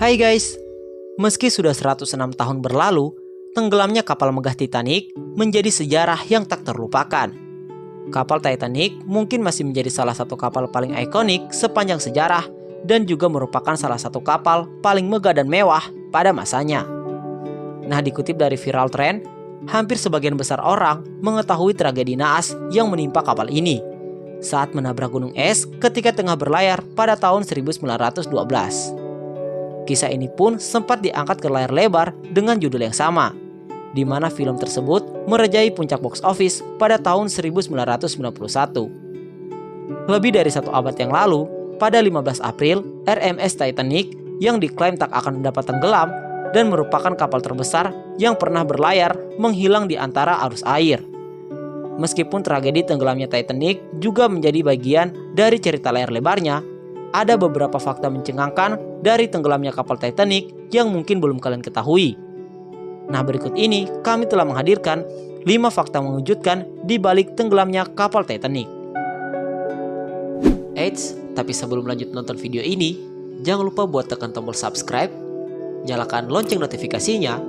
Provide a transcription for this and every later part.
Hai guys, meski sudah 106 tahun berlalu, tenggelamnya kapal megah Titanic menjadi sejarah yang tak terlupakan. Kapal Titanic mungkin masih menjadi salah satu kapal paling ikonik sepanjang sejarah dan juga merupakan salah satu kapal paling megah dan mewah pada masanya. Nah, dikutip dari Viral Trend, hampir sebagian besar orang mengetahui tragedi naas yang menimpa kapal ini saat menabrak gunung es ketika tengah berlayar pada tahun 1912. Kisah ini pun sempat diangkat ke layar lebar dengan judul yang sama, di mana film tersebut merajai puncak box office pada tahun 1991. Lebih dari satu abad yang lalu, pada 15 April, RMS Titanic yang diklaim tak akan dapat tenggelam dan merupakan kapal terbesar yang pernah berlayar menghilang di antara arus air. Meskipun tragedi tenggelamnya Titanic juga menjadi bagian dari cerita layar lebarnya, ada beberapa fakta mencengangkan dari tenggelamnya kapal Titanic yang mungkin belum kalian ketahui. Nah, berikut ini kami telah menghadirkan 5 fakta mengejutkan di balik tenggelamnya kapal Titanic. Eits, tapi sebelum lanjut nonton video ini, jangan lupa buat tekan tombol subscribe, nyalakan lonceng notifikasinya,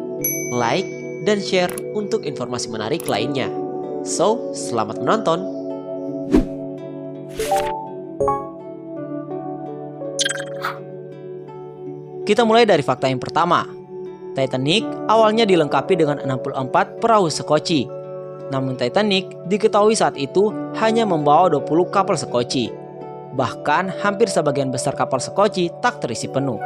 like, dan share untuk informasi menarik lainnya. So, selamat menonton! Kita mulai dari fakta yang pertama. Titanic awalnya dilengkapi dengan 64 perahu sekoci. Namun Titanic diketahui saat itu hanya membawa 20 kapal sekoci. Bahkan hampir sebagian besar kapal sekoci tak terisi penuh.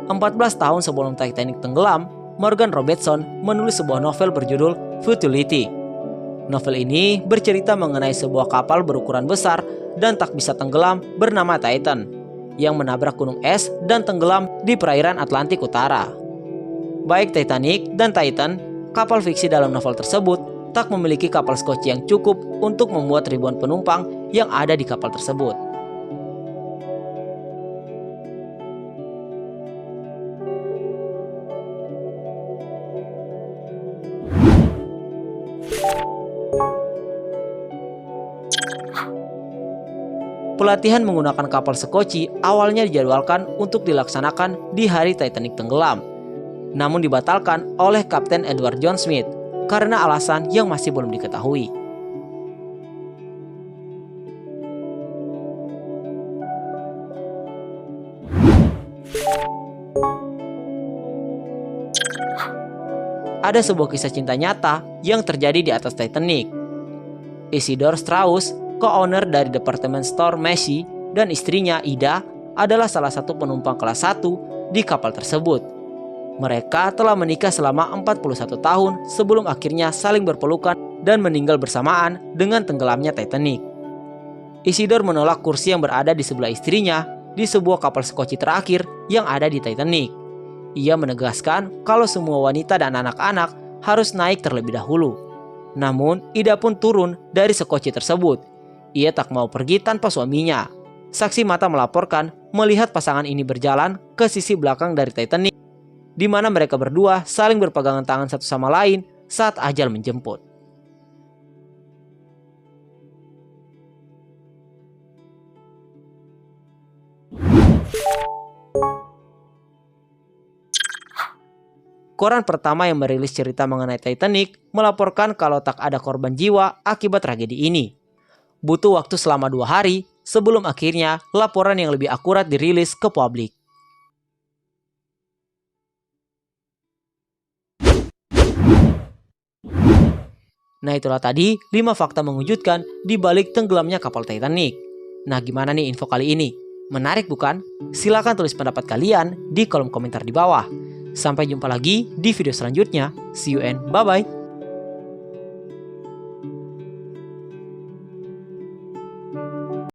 "14 tahun sebelum Titanic tenggelam, Morgan Robertson menulis sebuah novel berjudul Futility. Novel ini bercerita mengenai sebuah kapal berukuran besar dan tak bisa tenggelam bernama Titan, yang menabrak gunung es dan tenggelam di perairan Atlantik Utara. Baik Titanic dan Titan, kapal fiksi dalam novel tersebut, tak memiliki kapal sekoci yang cukup untuk memuat ribuan penumpang yang ada di kapal tersebut. Pelatihan menggunakan kapal sekoci awalnya dijadwalkan untuk dilaksanakan di hari Titanic tenggelam, namun dibatalkan oleh Kapten Edward John Smith karena alasan yang masih belum diketahui. Ada sebuah kisah cinta nyata yang terjadi di atas Titanic. Isidore Strauss, co-owner dari departemen store Macy, dan istrinya Ida adalah salah satu penumpang kelas 1 di kapal tersebut. Mereka telah menikah selama 41 tahun sebelum akhirnya saling berpelukan dan meninggal bersamaan dengan tenggelamnya Titanic. Isidore menolak kursi yang berada di sebelah istrinya di sebuah kapal sekoci terakhir yang ada di Titanic. Ia menegaskan kalau semua wanita dan anak-anak harus naik terlebih dahulu. Namun, Ida pun turun dari sekoci tersebut. Ia tak mau pergi tanpa suaminya. Saksi mata melaporkan melihat pasangan ini berjalan ke sisi belakang dari Titanic, di mana mereka berdua saling berpegangan tangan satu sama lain saat ajal menjemput. Koran pertama yang merilis cerita mengenai Titanic melaporkan kalau tak ada korban jiwa akibat tragedi ini. Butuh waktu selama 2 hari sebelum akhirnya laporan yang lebih akurat dirilis ke publik. Nah, itulah tadi 5 fakta mengejutkan di balik tenggelamnya kapal Titanic. Nah, gimana nih info kali ini? Menarik bukan? Silahkan tulis pendapat kalian di kolom komentar di bawah. Sampai jumpa lagi di video selanjutnya. See you and bye-bye.